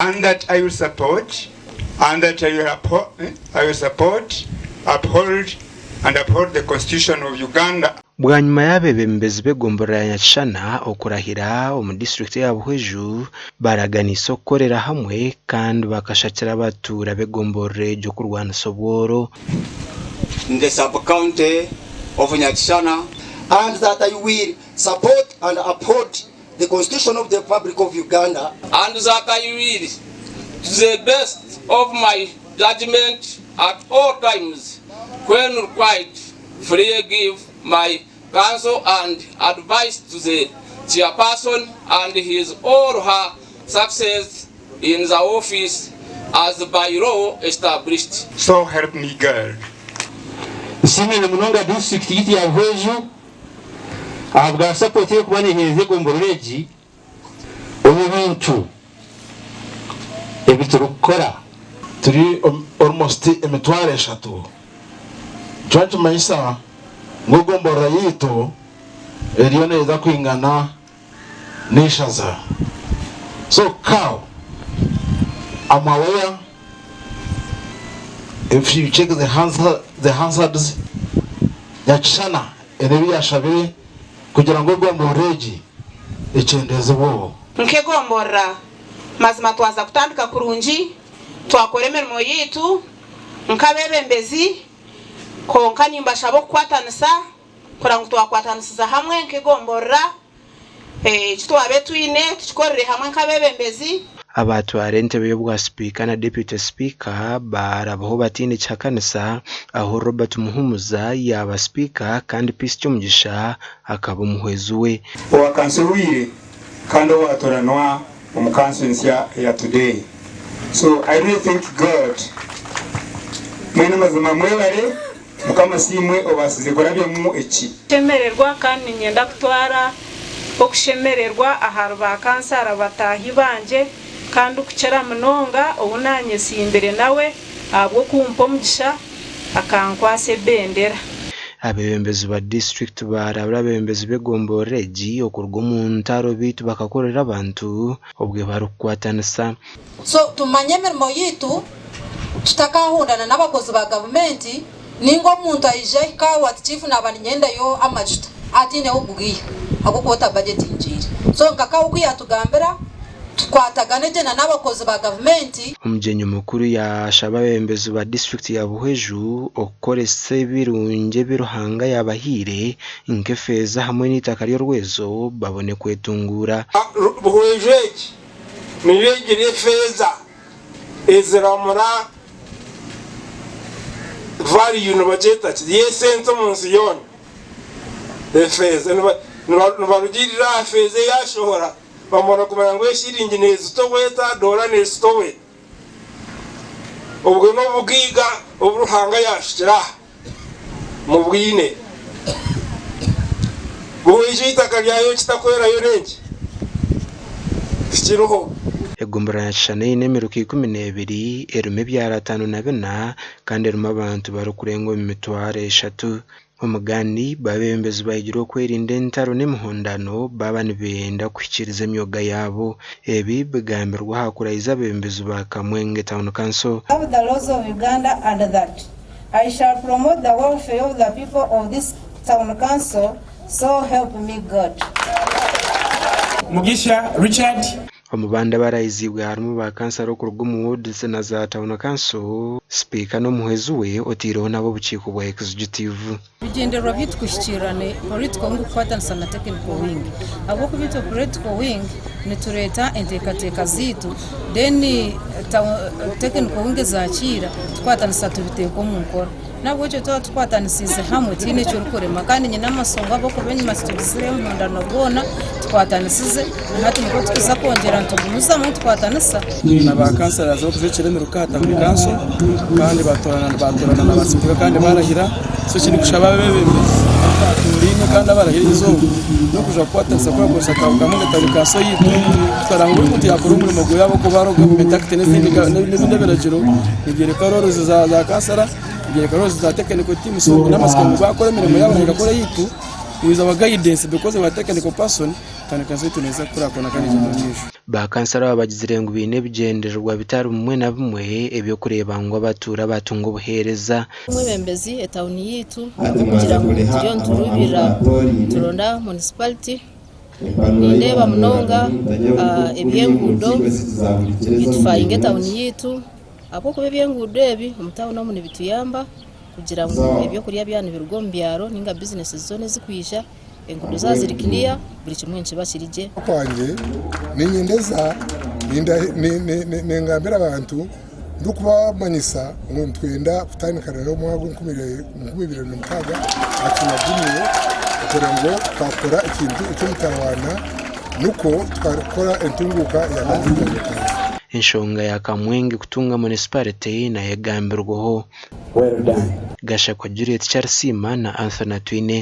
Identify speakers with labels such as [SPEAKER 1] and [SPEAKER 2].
[SPEAKER 1] and that I will support, uphold the Constitution of Uganda.
[SPEAKER 2] Bwanyuma y'abebembezi b'egombora ya Nyakishana okurahira omu district ya Buhweju baraganisa okukorera hamwe kandi bakashakira abatura b'egombora ryo kurwanisa obworo
[SPEAKER 3] in the sub-county of Nyakishana, and that I will support and uphold the Constitution of the Republic of Uganda,
[SPEAKER 4] and that I will, to the best of my judgment at all times, when required, freely give my counsel and advice to the chairperson and his or her success in the office as by law established.
[SPEAKER 1] So help me God.
[SPEAKER 5] Simi na Munonga district yiti ya Buhweju abwa support yo kubane heze gombororeji obuntu ebiturukora
[SPEAKER 6] turi almost emitware 3 Church maisa ngo gombora yito eriyo neza kwingana nishaza. So cow I'm aware if you check the hazards Nyakishana enebi yashabire kugira ngo gomboreji echendeze bo
[SPEAKER 7] nke gombora mazima twaza kutandika kurunji twakora emirimo yitu nkabebembezi konka nimbasha bo kwatanisa kurango twakwatanisiza hamwe nke gombora kitwabe twine tukorere hamwe nkabebembezi.
[SPEAKER 2] Abatwara entebe y'obwa speaker na deputy speaker barabaho batinde cyakanisa aho Robert Muhumuza yaba speaker kandi Peace Cyumugisha akaba umuhwezu we
[SPEAKER 1] Wakansuwire kandi watoranwa umukansensi ya today. So I really thank God. Mwene mazima mwebare mukama simwe obasize korabye mu eki.
[SPEAKER 8] Shemererwa kandi nyenda kutwara okushemererwa aharuba kansara batahi banje kandi ukicera munonga obunanye simbere nawe abwo kumpa omugisha akankwase bendera.
[SPEAKER 2] Abebembezi ba district barabura abebembezi b'egomboreji okurwa mu ntaro bitu bakakorera abantu obwe barukwatanisa.
[SPEAKER 9] So tumanye emirimo yitu tutakahundana n'abakozi ba government ningo muntu ayije kawa chief n'abandi nyenda yo amajuta atine obugiye ago kwota budget injiri. So nkaka ukuya tugambera tukwatagane jena n'abakozi ba government.
[SPEAKER 2] Umugenyi mukuru yashaba abebembezi ba district ya Buhweju okorese birunge biruhanga yabahire inkefeza hamwe n'itaka ryo rwezo babone kwetungura.
[SPEAKER 4] Buhweju niyegire feza eziramura value no budget yesento munsi yone efeza nubarugirira feza yashohora bamora kumenya ngo eshiringi nezitoweta dola nezitowe ubwo no bugiga uburuhanga yashira mu bwine Buhweju itaka ryayo kitakwera yo renje kiruho
[SPEAKER 2] egombora ya Nyakishana y'emeruka 12 erume byara 54 kandi erume abantu barukurengo emitware 3 omugani babembezi bayigiro kwerinda entaro n'emuhondano baba nibenda kwikiriza emyoga yabo ebi bigambirwa hakurayiza abembezi ba Kamwenge Town Council.
[SPEAKER 10] Of the laws of Uganda and that I shall promote the welfare of the people of this town council, so help me God.
[SPEAKER 11] Mugisha Richard
[SPEAKER 2] omubanda barayizibwa harimo ba kansaro kurugwa mu wards na za Town Council speaker no muhwezu we otiro nabo buciko bwa executive.
[SPEAKER 12] Bigendera bitwishikirane political ngo kwatanisa na technical wing abo kubito political wing ni tureta entekateka zitu then technical wing zakira twatanisa tubiteko mu nkora nabwo cyo twatanisize hamwe tine cyo rukore makandi nyina masonga abo kubenye masitubisire mu ndano bona twatanisize hati niko tukiza kongera ntumuza mu twatanisa
[SPEAKER 11] na ba kansara zo kuzekere mu rukata mu kanso kandi batorana na basipika kandi barahira so kiri kushaba bebembe turine kandi barahira izo no kuja kwatanisa kwa kosa kamuga tarukaso yitu twarango kuti yakora umurimo go yabo ko baroga mu metakte n'ibindi beragiro nigere karoro za kansara nigere karoro za technical team so n'amasiko bakora imirimo yabo ngakora yitu with our guidance because we are technical person kandi kazo tuneza kuri akona kandi
[SPEAKER 2] bakansara babagizire ngo bine bigenderwa bitari umwe na bimwe ebyo kureba ngo abatura batunga ubuhereza
[SPEAKER 13] umwebembezi etawuni yitu kugira ngo turiyo nturubira turonda municipality ndeba munonga ebyengudo bitufayinga etawuni yitu abo kuba ebyengudo ebi omutawuni omu nibituyamba kugira ngo ebyo kurya byane birugo mu byaro ninga business zone zikwisha engudo zazirikiliya buri kimwe nkiba kirije
[SPEAKER 14] kwanjye ninyendeza ningambira abantu ndukuba manyisa ngo twenda kutandikana no mwago 2026 atunagumye kugira ngo twakora ikintu cy'umutawana nuko twakora entunguka ya mazitandukanye
[SPEAKER 2] inshonga ya Kamwenge kutunga municipality na yagambirwaho Gashakwa Juliet Charsima na Anthony Twine